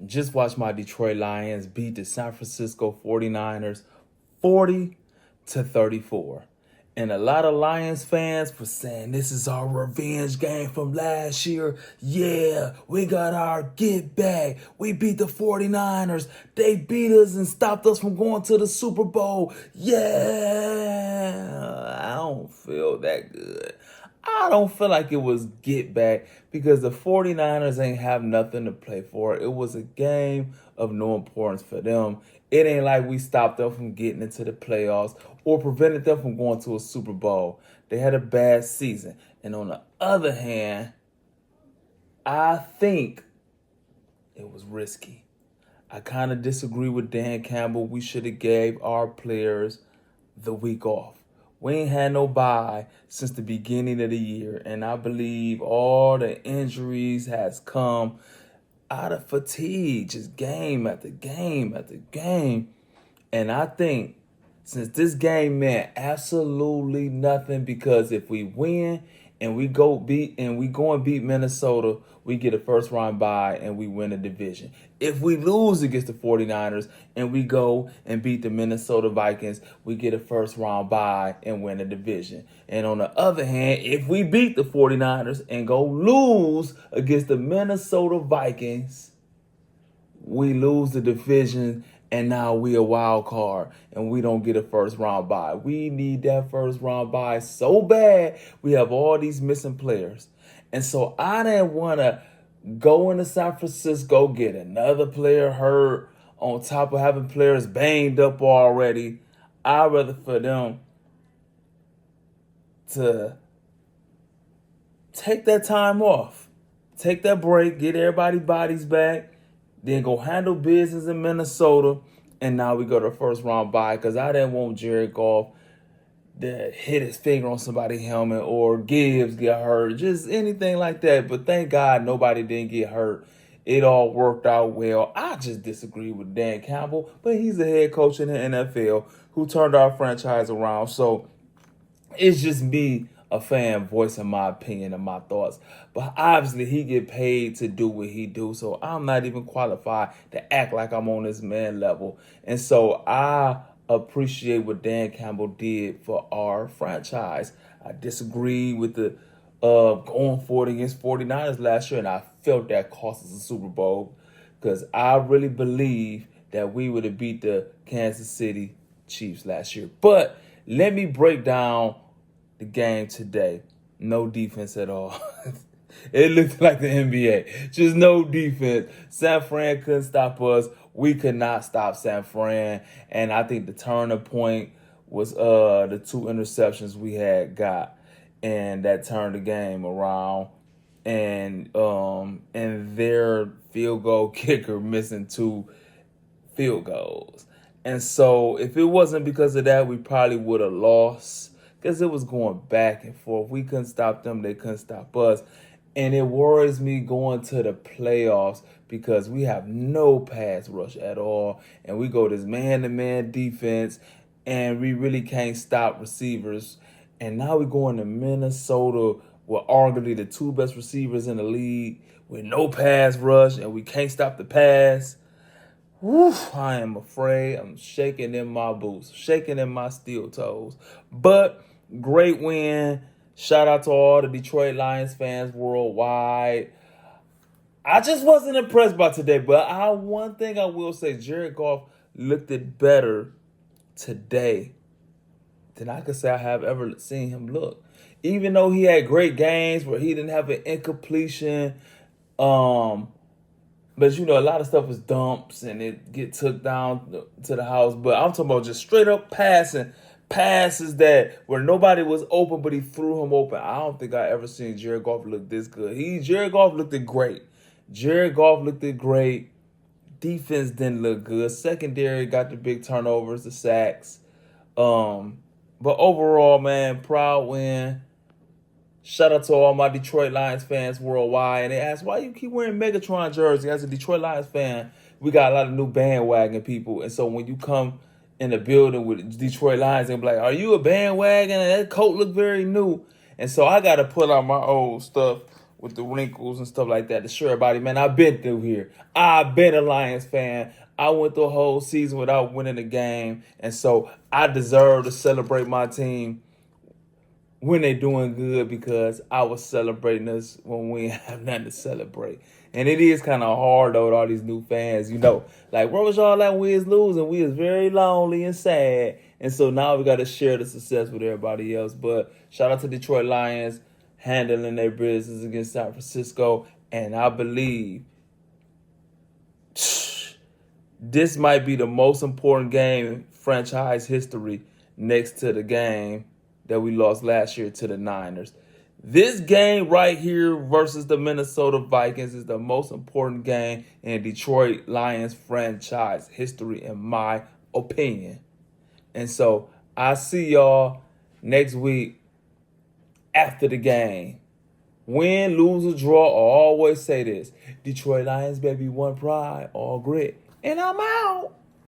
just watched my Detroit Lions beat the San Francisco 49ers 40-34. And a lot of Lions fans were saying this is our revenge game from last year. Yeah, we got our get back. We beat the 49ers. They beat us and stopped us from going to the Super Bowl. Yeah, I don't feel that good. I don't feel like it was get back because the 49ers ain't have nothing to play for. It was a game of no importance for them. It ain't like we stopped them from getting into the playoffs or prevented them from going to a Super Bowl. They had a bad season. And on the other hand, I think it was risky. I kind of disagree with Dan Campbell. We should have gave our players the week off. We ain't had no bye since the beginning of the year, and I believe all the injuries has come out of fatigue, just game after game after game. And I think since this game meant absolutely nothing, because if we win and we go and beat Minnesota, we get a first round bye and we win the division. If we lose against the 49ers and we go and beat the Minnesota Vikings, we get a first round bye and win the division. And on the other hand, if we beat the 49ers and go lose against the Minnesota Vikings, we lose the division and now we a wild card and we don't get a first round bye. We need that first round bye so bad. We have all these missing players. And so I didn't want to go into San Francisco, get another player hurt on top of having players banged up already. I'd rather for them to take that time off, take that break, get everybody's bodies back, then go handle business in Minnesota, and now we go to first round bye because I didn't want Jared Goff to hit his finger on somebody's helmet or Gibbs get hurt, just anything like that. But thank God nobody didn't get hurt. It all worked out well. I just disagree with Dan Campbell, but he's the head coach in the NFL who turned our franchise around. So it's just me, a fan, voicing my opinion and my thoughts. But obviously he get paid to do what he do, so I'm not even qualified to act like I'm on this man level. And so I appreciate what Dan Campbell did for our franchise. I disagree with the going for it against 49ers last year, and I felt that cost us a Super Bowl because I really believe that we would have beat the Kansas City Chiefs last year. But let me break down the game today. No defense at all. It looked like the NBA. Just no defense. San Fran couldn't stop us. We could not stop San Fran. And I think the turning point was the two interceptions we had got. And that turned the game around. And their field goal kicker missing 2 field goals. And so if it wasn't because of that, we probably would have lost because it was going back and forth. We couldn't stop them. They couldn't stop us. And it worries me going to the playoffs because we have no pass rush at all. And we go this man-to-man defense, and we really can't stop receivers. And now we're going to Minnesota with arguably the 2 best receivers in the league with no pass rush, and we can't stop the pass. Woo, I am afraid. I'm shaking in my boots, shaking in my steel toes. But great win. Shout out to all the Detroit Lions fans worldwide. I just wasn't impressed by today, but one thing I will say, Jared Goff looked it better today than I could say I have ever seen him look. Even though he had great games where he didn't have an incompletion, but you know, a lot of stuff is dumps and it get took down to the house. But I'm talking about just straight up passes that where nobody was open, but he threw him open. I don't think I ever seen Jared Goff look this good. Jared Goff looked great. Jared Goff looked great. Defense didn't look good. Secondary got the big turnovers, the sacks. But overall, man, proud win. Shout out to all my Detroit Lions fans worldwide. And they asked, why you keep wearing Megatron jersey? As a Detroit Lions fan, we got a lot of new bandwagon people. And so when you come in the building with Detroit Lions, they'll be like, are you a bandwagon? And that coat look very new. And so I got to put out my old stuff with the wrinkles and stuff like that to show everybody, man, I've been through here. I've been a Lions fan. I went through a whole season without winning a game, and so I deserve to celebrate my team when they doing good because I was celebrating us when we ain't have nothing to celebrate. And it is kind of hard though with all these new fans, like where was y'all at when we was losing? We was very lonely and sad. And so now we got to share the success with everybody else. But shout out to Detroit Lions handling their business against San Francisco. And I believe this might be the most important game in franchise history next to the game that we lost last year to the Niners. This game right here versus the Minnesota Vikings is the most important game in Detroit Lions franchise history, in my opinion. And so I see y'all next week after the game. Win, lose, or draw, I always say this. Detroit Lions, baby, one pride, all grit. And I'm out.